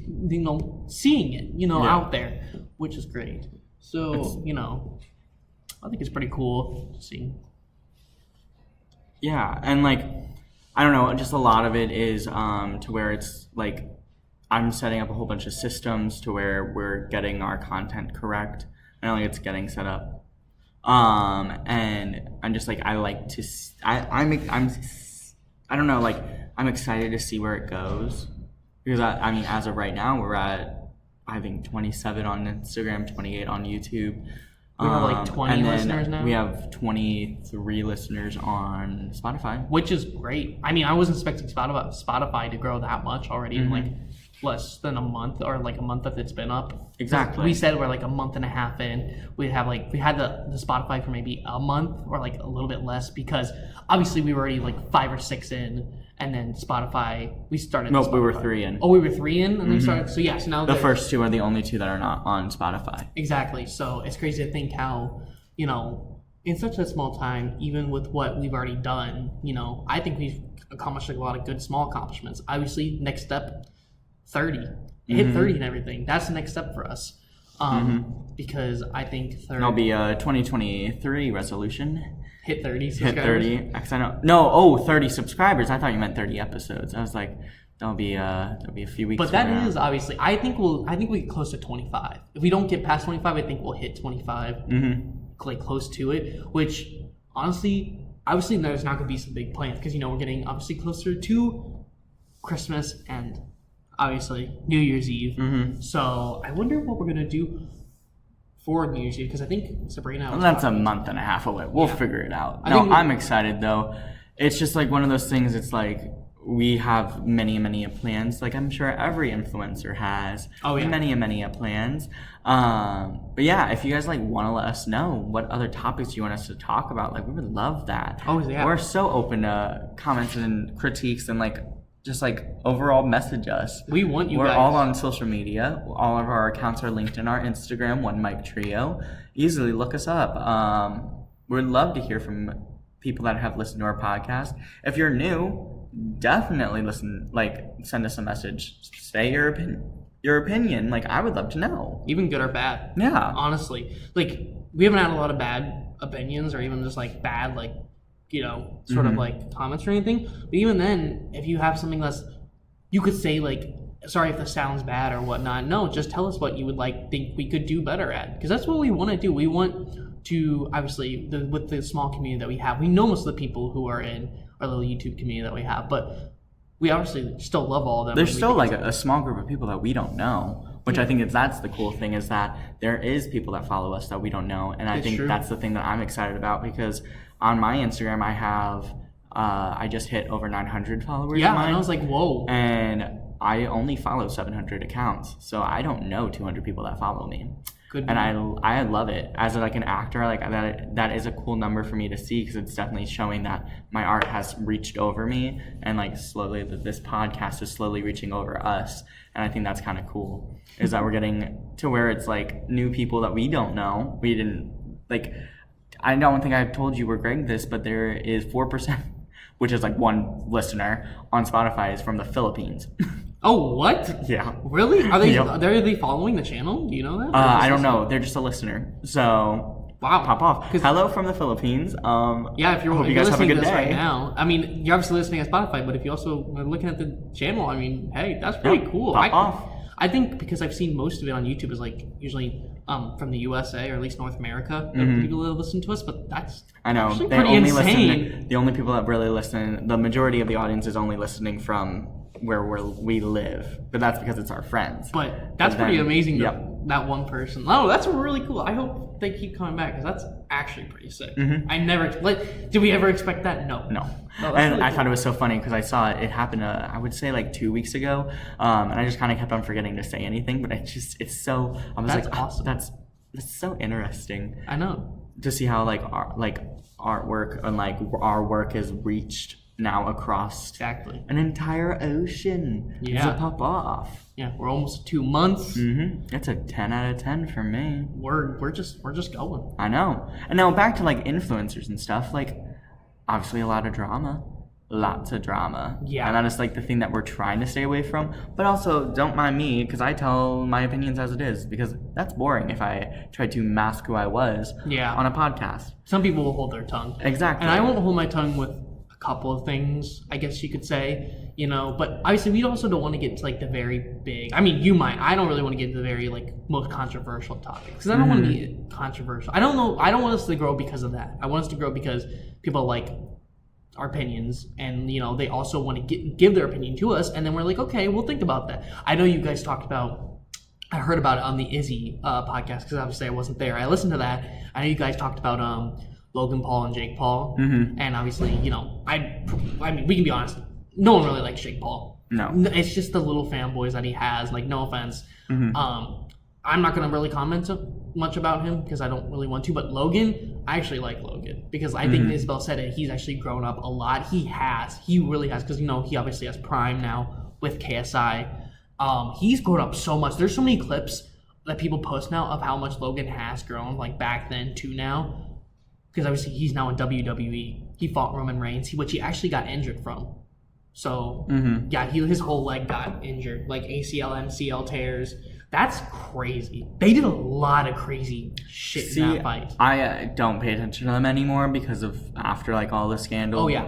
seeing it, out there, which is great. So, I think it's pretty cool seeing. Yeah, and like, I don't know, just a lot of it is to where it's like, I'm setting up a whole bunch of systems to where we're getting our content correct. I don't think it's getting set up. And I'm just like, I like to, I don't know, like, I'm excited to see where it goes. Because I mean, as of right now, we're at, I think, 27 on Instagram, 28 on YouTube. We have like 20 listeners now. We have 23 listeners on Spotify, which is great. I mean, I wasn't expecting Spotify to grow that much already in like less than a month, or like a month that it's been up. Exactly. We said we're like a month and a half in. We had the Spotify for maybe a month or like a little bit less, because obviously we were already like 5 or 6 in. And then Spotify, we started. Nope, we were 3 in. Oh, we were 3 in, and then started. So yes, now the first 2 are the only 2 that are not on Spotify. Exactly. So it's crazy to think how, in such a small time, even with what we've already done, I think we've accomplished like a lot of good small accomplishments. Obviously, next step, 30. Hit 30 and everything. That's the next step for us. Because I think 30. That'll be a 2023 resolution. Hit 30 subscribers. Hit 30. 30 subscribers. I thought you meant 30 episodes. I was like, that'll be a few weeks. But that is obviously, I think we get close to 25. If we don't get past 25, I think we'll hit 25. Like close to it. Which honestly, obviously there's not going to be some big plans, because we're getting obviously closer to Christmas and obviously New Year's Eve. So I wonder what we're going to do for New Year's Eve, because I think Sabrina. Well, that's a month and a half away. We'll figure it out. I'm excited though. It's just like one of those things. It's like we have many plans. Like I'm sure every influencer has. Oh yeah. Many plans. But yeah, if you guys like want to let us know what other topics you want us to talk about, like we would love that. Oh yeah. We're so open to comments and critiques and like. Just like overall message us. We want you We're guys. all on social media. All of our accounts are linked in our Instagram, One Mic Trio. Easily look us up. We'd love to hear from people that have listened to our podcast. If you're new, definitely listen. Like, send us a message. Say your opinion. Like, I would love to know. Even good or bad. Yeah. Honestly, like we haven't had a lot of bad opinions, or even just like bad like. Sort of like comments or anything. But even then, if you have something that's, you could say like, sorry if this sounds bad or whatnot. No, just tell us what you would think we could do better at. Because that's what we want to do. We want to, obviously, with the small community that we have, we know most of the people who are in our little YouTube community that we have. But we obviously still love all of them. There's still like a small group of people that we don't know. Which I think that's the cool thing, is that there is people that follow us that we don't know. And I think that's the thing that I'm excited about, because on my Instagram, I have, I just hit over 900 followers. Yeah, and I was like, whoa. And I only follow 700 accounts. So I don't know 200 people that follow me. And I love it. As like an actor, like that is a cool number for me to see, because it's definitely showing that my art has reached over me, and like slowly this podcast is slowly reaching over us. And I think that's kind of cool, is that we're getting to where it's like new people that we don't know. We didn't like. I don't think I've told you or Greg this, but there is 4%, which is like one listener on Spotify, is from the Philippines. Oh, what? Yeah. Really? Are they following the channel? Do you know that? I don't know. They're just a listener. So wow, pop off. Hello from the Philippines. Yeah, if you're listening to this right now, I mean, you're obviously listening at Spotify, but if you also are looking at the channel, I mean, hey, that's pretty cool. Pop off. I think because I've seen most of it on YouTube is like usually from the USA, or at least North America. There are people that listen to us, but that's actually pretty insane. The only people that really listen, the majority of the audience is only listening from where we live, but that's because it's our friends. But that's pretty amazing. That one person. Oh, that's really cool. I hope they keep coming back, because that's actually pretty sick. I never did we ever expect that? No. And really I thought it was so funny, because I saw it happened I would say like 2 weeks ago, and I just kind of kept on forgetting to say anything, but it's so, I was that's like, awesome. That's so interesting. I know, to see how like artwork and like our work has reached now across an entire ocean. Yeah. To pop off. Yeah, we're almost 2 months. It's a 10 out of 10 for me. We're just going. I know. And now back to like influencers and stuff. Like, obviously a lot of drama. lots of drama. Yeah. And that is like the thing that we're trying to stay away from. But also, don't mind me, because I tell my opinions as it is, because that's boring if I tried to mask who I was on a podcast. Some people will hold their tongue. Exactly. And I won't hold my tongue with a couple of things, I guess you could say, you know, but obviously we also don't want to get to like the very big, I mean, you might, I don't really want to get to the very like most controversial topics, because I don't want to be controversial. I don't want us to grow because of that. I want us to grow because people like our opinions, and you know, they also want to give their opinion to us, and then we're like, okay, we'll think about that. I know you guys talked about, I heard about it on the Izzy podcast, because obviously I wasn't there. I listened to that. I know you guys talked about Logan Paul and Jake Paul, and obviously, you know, I mean, we can be honest, no one really likes Jake Paul. No. It's just the little fanboys that he has, like, no offense. I'm not going to really comment much about him because I don't really want to, but Logan, I actually like Logan because I think Isabel said it, he's actually grown up a lot. He really has, because, you know, he obviously has Prime now with KSI. He's grown up so much. There's so many clips that people post now of how much Logan has grown, like back then to now, because obviously he's now in WWE. He fought Roman Reigns, which he actually got injured from. So, yeah, his whole leg got injured, like ACL, MCL tears. That's crazy. They did a lot of crazy shit in that fight. I don't pay attention to them anymore because of after like all the scandal. Oh, yeah.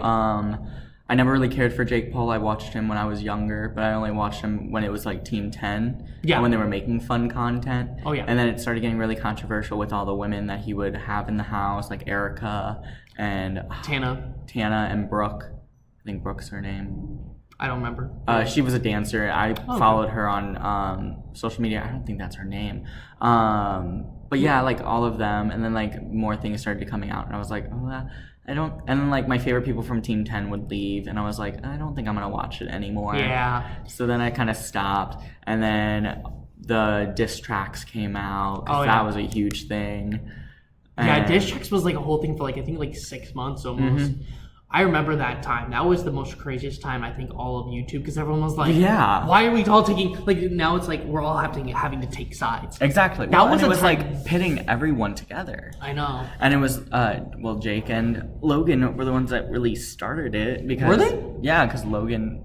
I never really cared for Jake Paul. I watched him when I was younger, but I only watched him when it was like Team 10. Yeah. When they were making fun content. Oh, yeah. And then it started getting really controversial with all the women that he would have in the house, like Erica and Tana and Brooke. I think Brooke's her name. I don't remember. She was a dancer. I followed her on social media. I don't think that's her name. But yeah, like all of them. And then like more things started coming out. And I was like, oh, I don't. And then like my favorite people from Team 10 would leave. And I was like, I don't think I'm going to watch it anymore. Yeah. So then I kind of stopped. And then the diss tracks came out. Oh, yeah. That was a huge thing. Yeah, diss tracks was like a whole thing for like, I think like 6 months almost. I remember that time. That was the most craziest time, I think, all of YouTube, because everyone was like, yeah, why are we all taking, like, now it's like we're all having to take sides. Exactly. It was like pitting everyone together. I know. And it was, Jake and Logan were the ones that really started it. Because, were they? Yeah, because Logan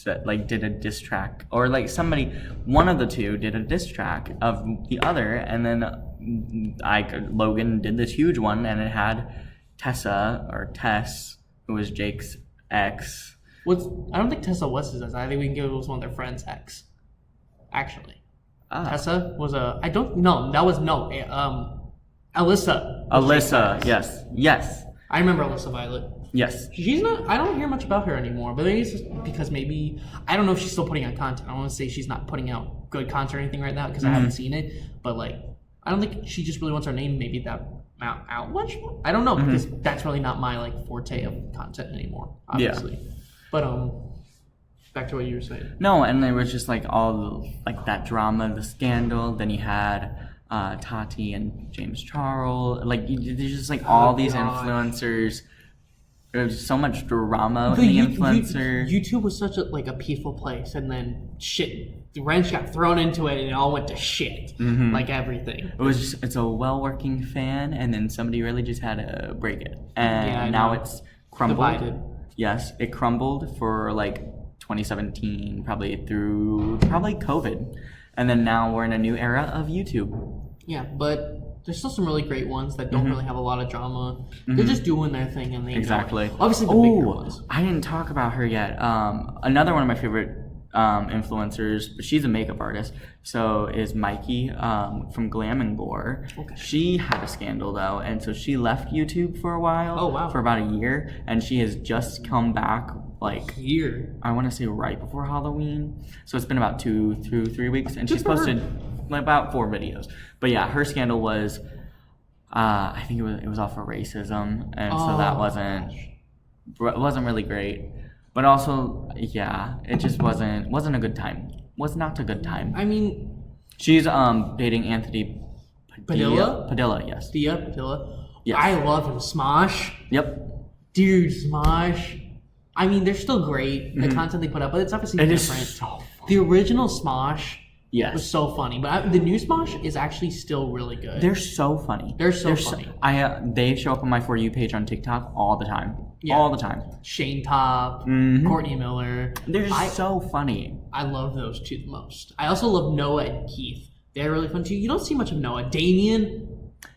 did a diss track, or like one of the two did a diss track of the other, and then Logan did this huge one, and it had Tess, who was Jake's ex. I don't think Tessa was his ex. I think we can give it was one of their friends' ex. Actually. Tessa was Alyssa. Yes. I remember Alyssa Violet. Yes. She's not, I don't hear much about her anymore, but maybe it's just because I don't know if she's still putting out content. I don't want to say she's not putting out good content or anything right now because I haven't seen it, but like, I don't think she just really wants her name maybe that out much. I don't know, because that's really not my like forte of content anymore, obviously. Yeah. But back to what you were saying. No, and there was just like all like that drama, the scandal. Then you had Tati and James Charles. Like there's just like all these influencers. There was so much drama with the influencers. YouTube was such a peaceful place, and then shit. The wrench got thrown into it, and it all went to shit. Like everything. It's a well-working fan, and then somebody really just had to break it, and now it's crumbled. Divided. Yes, it crumbled for like 2017, probably through COVID, and then now we're in a new era of YouTube. Yeah, but there's still some really great ones that don't really have a lot of drama. They're just doing their thing, and they exactly. enjoy it. Obviously, the bigger ones. I didn't talk about her yet. Another one of my favorite influencers, but she's a makeup artist, so is Mikey from Glam and Gore. Okay. She had a scandal though, and so she left YouTube for a while. Oh wow. For about a year, and she has just come back like year. I want to say right before Halloween. So it's been about 2 through 3 weeks, and she's posted like about 4 videos. But yeah, her scandal was I think it was all for racism, and so that wasn't really great. But also, yeah, it just wasn't a good time. Was not a good time. I mean, she's dating Anthony Padilla. Padilla, yes. Padilla. Yes. I love him. Smosh. Yep. Dude, Smosh. I mean, they're still great. The content they put up, but it's obviously different. Is so funny. The original Smosh. Yes. Was so funny, but the new Smosh is actually still really good. They're so funny. They're so funny. They show up on my For You page on TikTok all the time. Yeah. all the time. Shane Top, Mhm. Courtney Miller. They're just so funny. I love those two the most. I also love Noah and Keith. They're really fun too. You don't see much of Noah. Damien,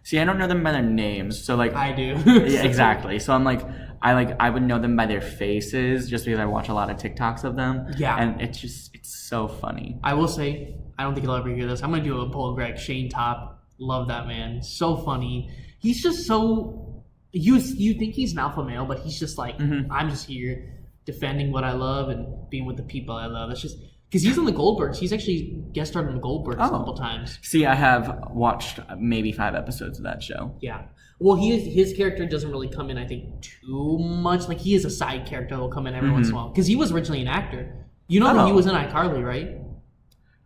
See, I don't know them by their names, so like I do. yeah, exactly. So I'm like I would know them by their faces just because I watch a lot of TikToks of them. Yeah. And it's so funny. I will say, I don't think he'll ever hear this. I'm gonna do a poll, Greg. Shane Top, love that man. So funny. He's just so you think he's an alpha male, but he's just like I'm just here defending what I love and being with the people I love. It's just because he's on the Goldbergs. He's actually guest starred on the Goldbergs a couple times. See, I have watched maybe 5 episodes of that show. Yeah. Well, his character doesn't really come in, I think, too much. Like, he is a side character that will come in every once in a while. Because he was originally an actor. You know that he was in iCarly, right?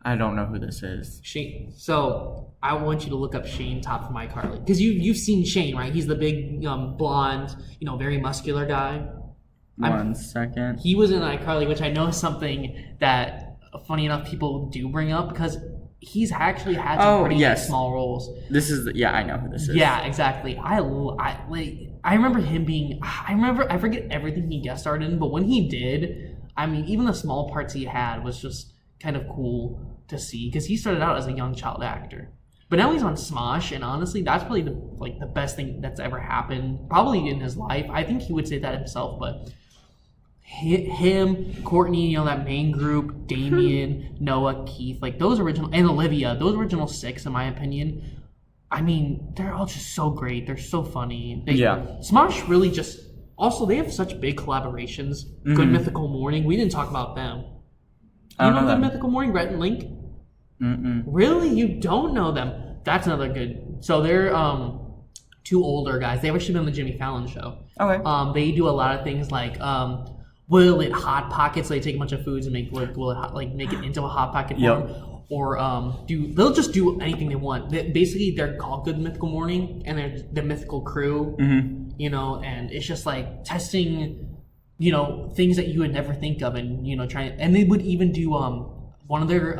I don't know who this is. Shane. So, I want you to look up Shane Top from iCarly. Because you've seen Shane, right? He's the big, blonde, very muscular guy. One second. He was in iCarly, which I know is something that, funny enough, people do bring up because he's actually had some pretty small roles. This is I know who this is. Yeah, exactly. I remember him being. I forget everything he guest starred in, but when he did, I mean, even the small parts he had was just kind of cool to see because he started out as a young child actor, but now he's on Smosh, and honestly, that's probably the best thing that's ever happened probably in his life. I think he would say that himself, but. Him, Courtney, that main group, Damien, Noah, Keith, like those original, and Olivia, those original 6, in my opinion, I mean, they're all just so great. They're so funny. Smosh really just, also, they have such big collaborations. Good Mythical Morning, we didn't talk about them. You know Good Mythical Morning, Rhett and Link? Mm-mm. Really? You don't know them? That's another good, so they're, 2 older guys. They've actually been on the Jimmy Fallon show. Okay. They do a lot of things like, will it hot pockets? So they take a bunch of foods and make it into a hot pocket form, or they'll just do anything they want. Basically, they're called Good Mythical Morning, and they're the mythical crew. And it's just like testing, things that you would never think of, and trying. And they would even do one of their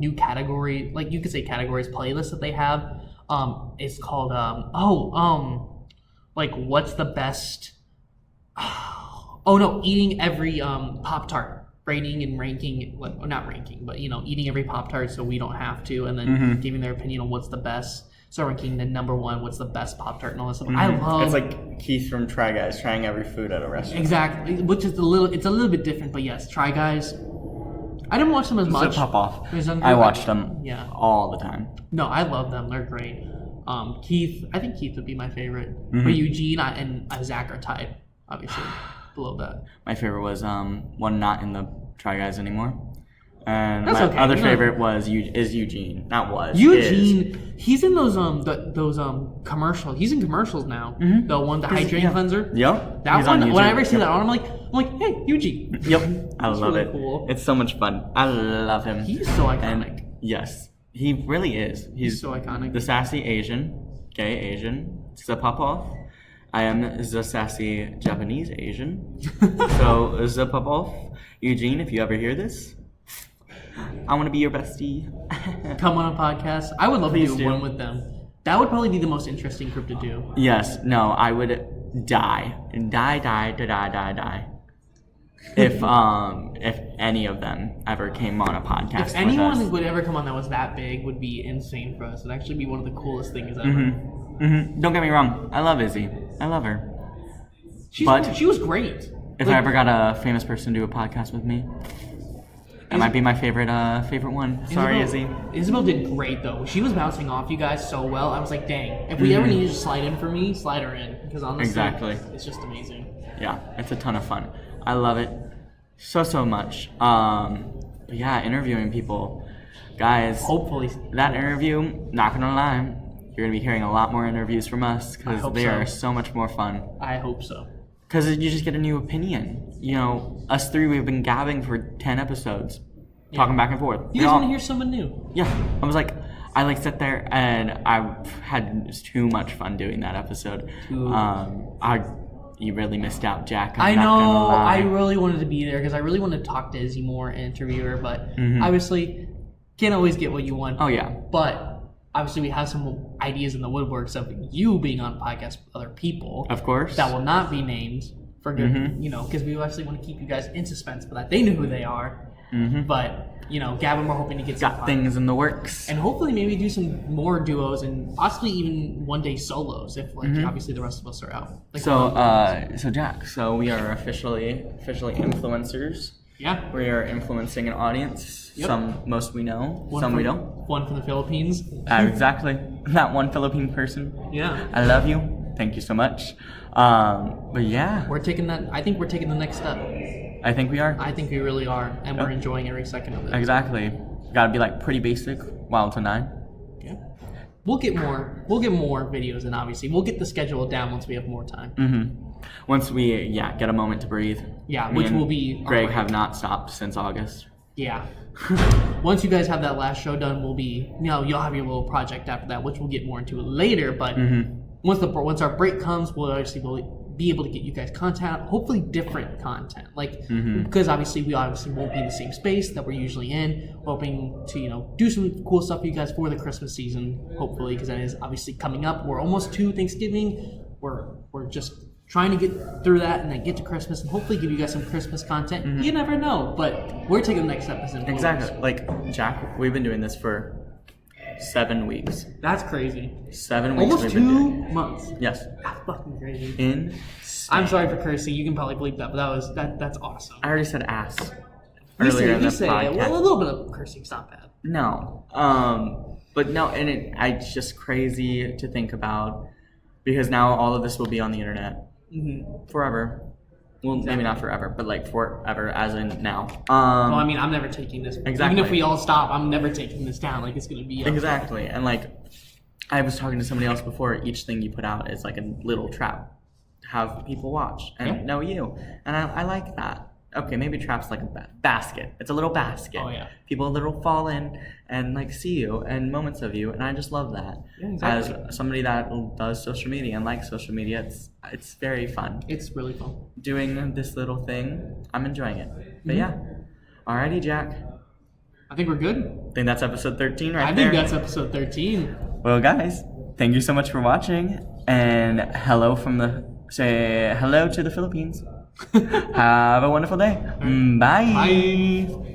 new category, like you could say categories playlists that they have. It's called like what's the best. Oh no! Eating every Pop-Tart, rating and ranking. Well, not ranking, but eating every Pop-Tart so we don't have to, and then giving their opinion on what's the best. So ranking the number 1, what's the best Pop-Tart and all that stuff. I love. It's like Keith from Try Guys trying every food at a restaurant. Exactly, which is it's a little bit different, but yes, Try Guys. I didn't watch them as much. Pop Off. I watched them. All the time. No, I love them. They're great. Keith, I think Keith would be my favorite, but Eugene and Zach are tied, obviously. Below that. My favorite was one not in the Try Guys anymore. And That's my okay. other favorite is Eugene. Not was. Eugene, is. He's in those commercials. He's in commercials now. The hydrating cleanser. Yep. That one. Whenever I see that on, I'm like, hey, Eugene. Yep. I love really it. Cool. It's so much fun. I love him. He's so iconic. And yes, he really is. He's so iconic. The sassy Asian, gay Asian. It's a pop off. I am the sassy Japanese Asian. So, the pop off. Eugene, if you ever hear this, I want to be your bestie. Come on a podcast. I would love to do one with them. That would probably be the most interesting group to do. Yes. No, I would die. If any of them ever came on a podcast. If anyone would ever come on that was that big, would be insane for us. It'd actually be one of the coolest things ever. Don't get me wrong. I love Izzy. I love her. She was great. If I ever got a famous person to do a podcast with me, that might be my favorite one. Sorry, Izzy. Isabel did great though. She was bouncing off you guys so well. I was like, dang. If we ever need you to slide in for me, slide her in. Because honestly, it's just amazing. Yeah, it's a ton of fun. I love it so much. But yeah, interviewing people. Guys, hopefully. That interview, not gonna lie, you're going to be hearing a lot more interviews from us because they are so much more fun. I hope so. Because you just get a new opinion. Us 3, we've been gabbing for 10 episodes, talking back and forth. You just want to hear someone new. Yeah. I sit there and I had too much fun doing that episode. You really missed out, Jack. I know. I really wanted to be there because I really wanted to talk to Izzy more and interview her, but obviously can't always get what you want. Oh, yeah. But obviously we have some ideas in the woodworks of you being on podcasts with other people. Of course. That will not be named. for good, you know, because we actually want to keep you guys in suspense for that. They know who they are, but you know, Gavin, we're hoping to get some Got things in the works. and hopefully maybe do some more duos and possibly even one day solos if like obviously the rest of us are out. Like, So Jack, so we are officially influencers. yeah, We are influencing an audience. Yep. Most we know, one some from, we don't. One from the Philippines. Exactly. That one Philippine person. Yeah, I love you. Thank you so much. But yeah, we're taking that. I think we're taking the next step. I think we are. I think we really are, and we're enjoying every second of it. Exactly. Gotta be like pretty basic, wild to 9. Yeah. We'll get more videos, and obviously we'll get the schedule down once we have more time. Once we get a moment to breathe. Yeah, Me which and will be our Greg break. have not stopped since August. Yeah. Once you guys have that last show done, we'll be, you know, you'll have your little project after that, which we'll get more into later. But once our break comes, we'll obviously be able to get you guys content, hopefully different content, like because obviously we won't be in the same space that we're usually in. Hoping to, you know, do some cool stuff for you guys for the Christmas season, hopefully, because that is obviously coming up. We're almost to Thanksgiving. We're just trying to get through that and then get to Christmas and hopefully give you guys some Christmas content. You never know, but we're taking the next step as influencers. Exactly. Like Jack, we've been doing this for 7 weeks. That's crazy. 7 weeks. Almost we've been 2 doing it. months. Yes. That's fucking crazy. In. I'm sorry for cursing. You can probably bleep that, but that's awesome. I already said ass You earlier in say this podcast. well, a little bit of cursing's not bad. No. But no, and it's just crazy to think about because now all of this will be on the internet forever. Well, maybe not forever, but like forever, as in now. Well, I mean, I'm never taking this. Exactly. Even if we all stop, I'm never taking this down. Like, it's gonna be Exactly, and like I was talking to somebody else before. Each thing you put out is like a little trap to have people watch and know you, and I like that. Okay, maybe trap's like a basket. It's a little basket. Oh, yeah. People little fall in and like see you and moments of you, and I just love that. Yeah, exactly. As somebody that does social media and likes social media, it's very fun. It's really fun. Doing this little thing, I'm enjoying it. But yeah, alrighty, Jack. I think we're good. I think that's episode 13 right I there. think that's episode 13. Well, guys, thank you so much for watching, and say hello to the Philippines. Have a wonderful day. Bye. Bye.